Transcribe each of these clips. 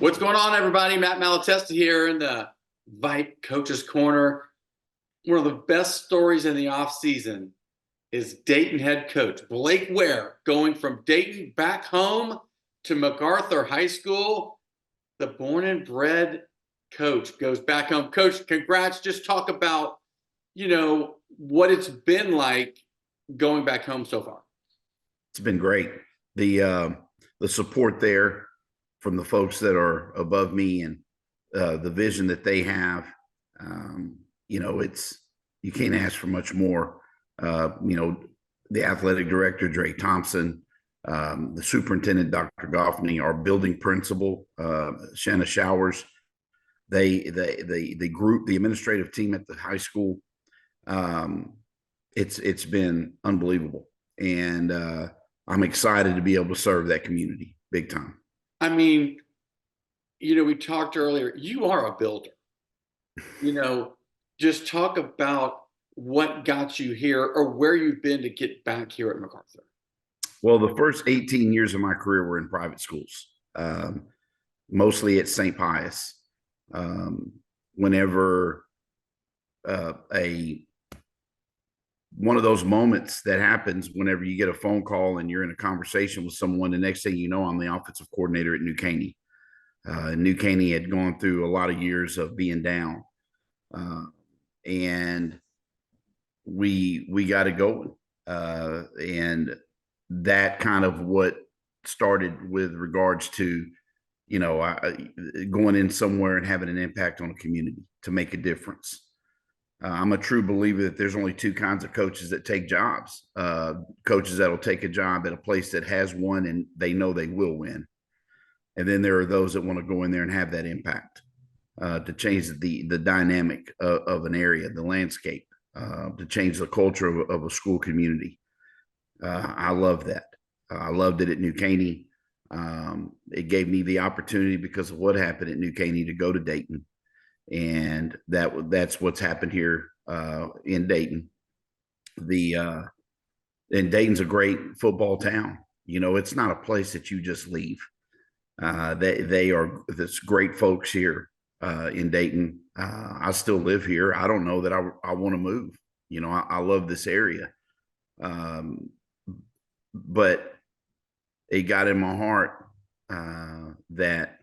What's going on, everybody? Matt Malatesta here in the VYPE Coaches Corner. One of the best stories in the offseason is Dayton head coach Blake Ware going from Dayton back home to MacArthur High School. The born and bred coach goes back home. Coach, congrats. Just talk about, what it's been like going back home so far. It's been great. The support there from the folks that are above me and the vision that they have, it's you can't ask for much more. The athletic director Dre Thompson, the superintendent Dr. Goffney, our building principal Shanna Showers, the group, the administrative team at the high school. It's been unbelievable, and I'm excited to be able to serve that community big time. I mean, we talked earlier, you are a builder. Just talk about what got you here or where you've been to get back here at MaCarthur. Well, the first 18 years of my career were in private schools, mostly at St. Pius. Whenever one of those moments that happens whenever you get a phone call and you're in a conversation with someone, the next thing you know, I'm the offensive coordinator at New Caney. New Caney had gone through a lot of years of being down. And we got it going. And that kind of what started with regards to, going in somewhere and having an impact on a community to make a difference. I'm a true believer that there's only two kinds of coaches that take jobs. Coaches that'll take a job at a place that has won and they know they will win. And then there are those that want to go in there and have that impact to change the dynamic of an area, the landscape, to change the culture of a school community. I love that. I loved it at New Caney. It gave me the opportunity because of what happened at New Caney to go to Dayton. And that's what's happened here in Dayton. And Dayton's a great football town. It's not a place that you just leave. They are this great folks here in Dayton. I still live here. I don't know that I want to move. I love this area. But it got in my heart that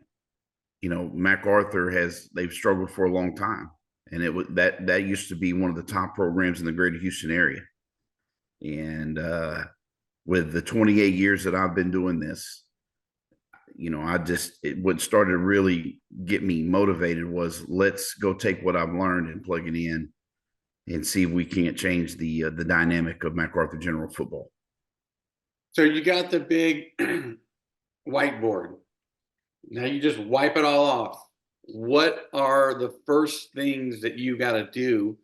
MacArthur they've struggled for a long time. And it was that used to be one of the top programs in the greater Houston area. And with the 28 years that I've been doing this, what started to really get me motivated was let's go take what I've learned and plug it in and see if we can't change the dynamic of MacArthur General football. So you got the big whiteboard. Now you just wipe it all off. What are the first things that you got to do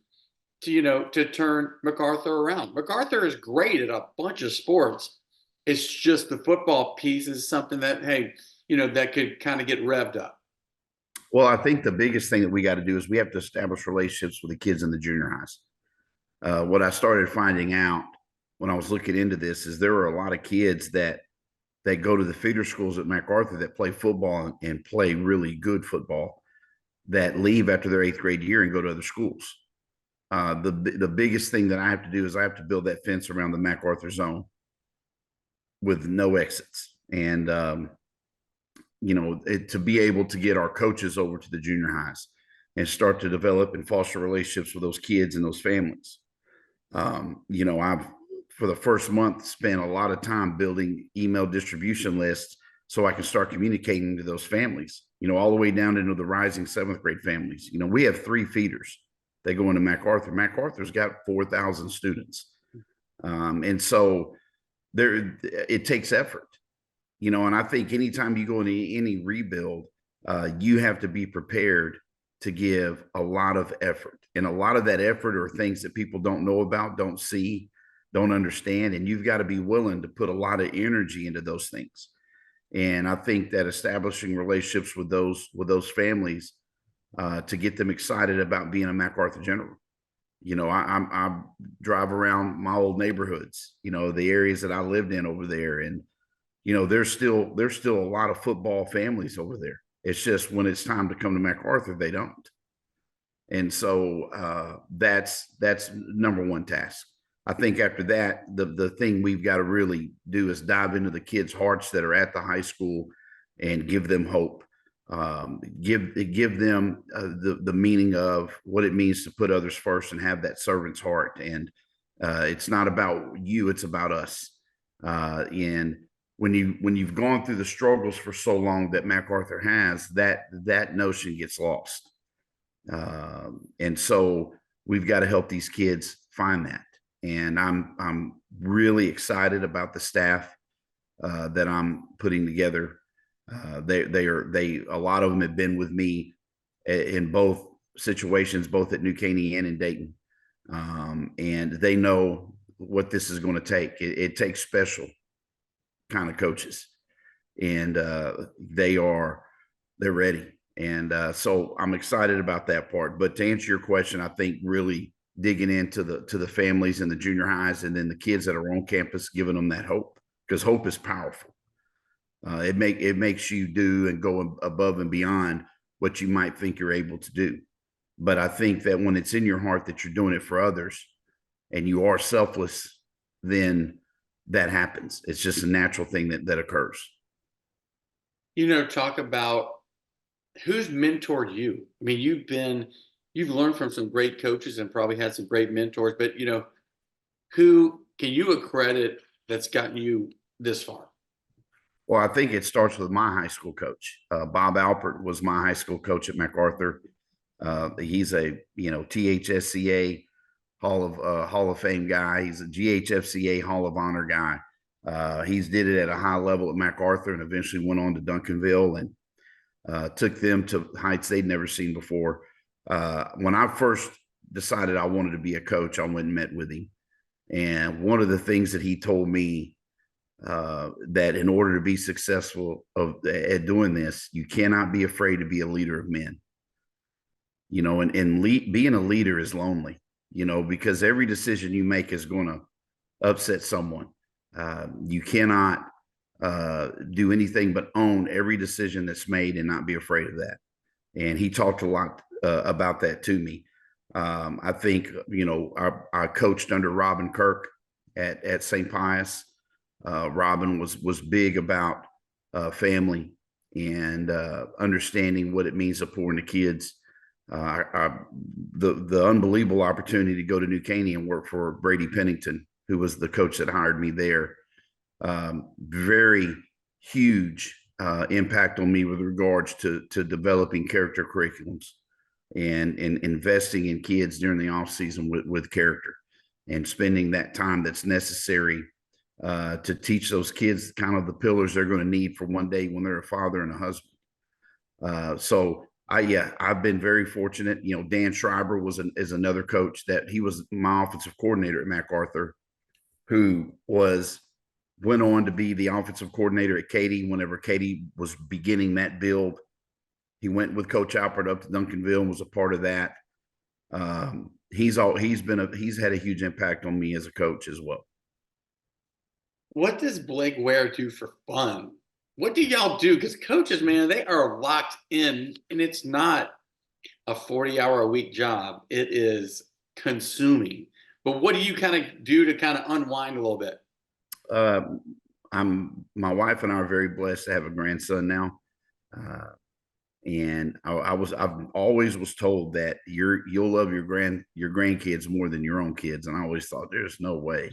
to turn MacArthur around? MacArthur is great at a bunch of sports. It's just the football piece is something that, that could kind of get revved up. Well, I think the biggest thing that we got to do is we have to establish relationships with the kids in the junior highs. What I started finding out when I was looking into this is there are a lot of kids that go to the feeder schools at MacArthur that play football and play really good football that leave after their 8th grade year and go to other schools. The biggest thing that I have to do is I have to build that fence around the MacArthur zone with no exits. And, to be able to get our coaches over to the junior highs and start to develop and foster relationships with those kids and those families. I've, for the first month, spent a lot of time building email distribution lists so I can start communicating to those families, all the way down into the rising 7th grade families. We have 3 feeders that go into MacArthur. MacArthur's got 4,000 students. And so it takes effort, and I think anytime you go into any rebuild, you have to be prepared to give a lot of effort. And a lot of that effort are things that people don't know about, don't see, don't understand. And you've got to be willing to put a lot of energy into those things. And I think that establishing relationships with those families to get them excited about being a MacArthur General. I drive around my old neighborhoods, the areas that I lived in over there. And, there's still a lot of football families over there. It's just when it's time to come to MaCarthur, they don't. And so that's number one task. I think after that, the thing we've got to really do is dive into the kids' hearts that are at the high school and give them hope. Give them the meaning of what it means to put others first and have that servant's heart. And it's not about you; it's about us. And when you've gone through the struggles for so long that MaCarthur has, that notion gets lost. And so we've got to help these kids find that. And I'm really excited about the staff that I'm putting together. They a lot of them have been with me in both situations, both at New Caney and in Dayton, and they know what this is going to take. It takes special kind of coaches, and they're ready. And so I'm excited about that part. But to answer your question, I think really digging into the families and the junior highs, and then the kids that are on campus, giving them that hope, because hope is powerful. It makes you do and go above and beyond what you might think you're able to do. But I think that when it's in your heart that you're doing it for others and you are selfless, then that happens. It's just a natural thing that occurs. Talk about who's mentored you. I mean, you've learned from some great coaches and probably had some great mentors, but who can you accredit that's gotten you this far? Well, I think it starts with my high school coach. Bob Alpert was my high school coach at MaCarthur. He's a THSCA Hall of Fame guy. He's a GHFCA Hall of Honor guy. He's did it at a high level at MaCarthur and eventually went on to Duncanville and took them to heights they'd never seen before. When I first decided I wanted to be a coach, I went and met with him. And one of the things that he told me, that in order to be successful at doing this, you cannot be afraid to be a leader of men. Being a leader is lonely, because every decision you make is going to upset someone. You cannot do anything but own every decision that's made and not be afraid of that. And he talked a lot about that to me. I think, I coached under Robin Kirk at St. Pius. Robin was big about family and understanding what it means to pour into kids. The unbelievable opportunity to go to New Caney and work for Brady Pennington, who was the coach that hired me there. Very huge impact on me with regards to developing character curriculums and investing in kids during the off season with character and spending that time that's necessary to teach those kids kind of the pillars they're going to need for one day when they're a father and a husband. So I've been very fortunate. Dan Schreiber is another coach that he was my offensive coordinator at MaCarthur, who went on to be the offensive coordinator at Katy whenever Katy was beginning that build. He went with Coach Alpert up to Duncanville and was a part of that. He's had a huge impact on me as a coach as well. What does Blake Ware do for fun? What do y'all do? Because coaches, man, they are locked in, and it's not a 40-hour-a-week job. It is consuming. But what do you kind of do to kind of unwind a little bit? My wife and I are very blessed to have a grandson now. And I've always was told that you'll love your grandkids more than your own kids. And I always thought there's no way.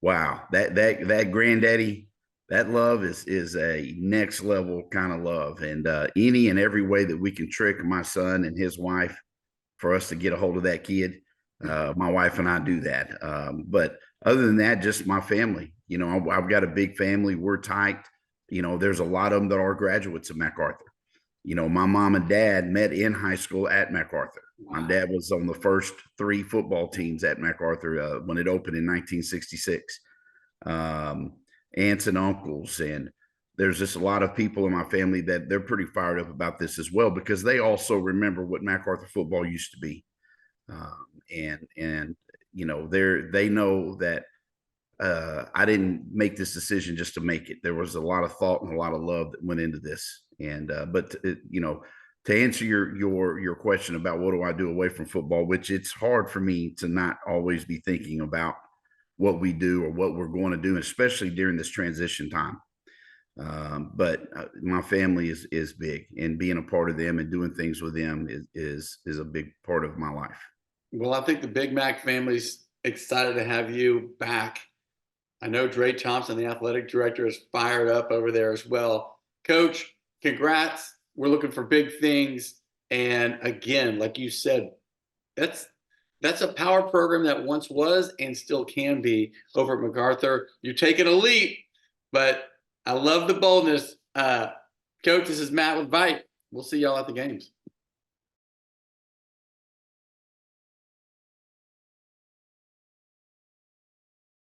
Wow. That granddaddy, that love is a next level kind of love. And any and every way that we can trick my son and his wife for us to get a hold of that kid, my wife and I do that. But other than that, just my family. I've got a big family. We're tight. There's a lot of them that are graduates of MaCarthur. My mom and dad met in high school at MaCarthur. Wow. My dad was on the first 3 football teams at MaCarthur when it opened in 1966. Aunts and uncles, and there's just a lot of people in my family that they're pretty fired up about this as well, because they also remember what MaCarthur football used to be. They know that I didn't make this decision just to make it. There was a lot of thought and a lot of love that went into this. And but to answer your question about what do I do away from football, which it's hard for me to not always be thinking about what we do or what we're going to do, especially during this transition time. But my family is big, and being a part of them and doing things with them is a big part of my life. Well, I think the Big Mac family's excited to have you back. I know Dre Thompson, the athletic director, is fired up over there as well. Coach, congrats. We're looking for big things. And again, like you said, that's a power program that once was and still can be over at MaCarthur. You're taking a leap, but I love the boldness. Coach, this is Matt with VYPE. We'll see y'all at the games.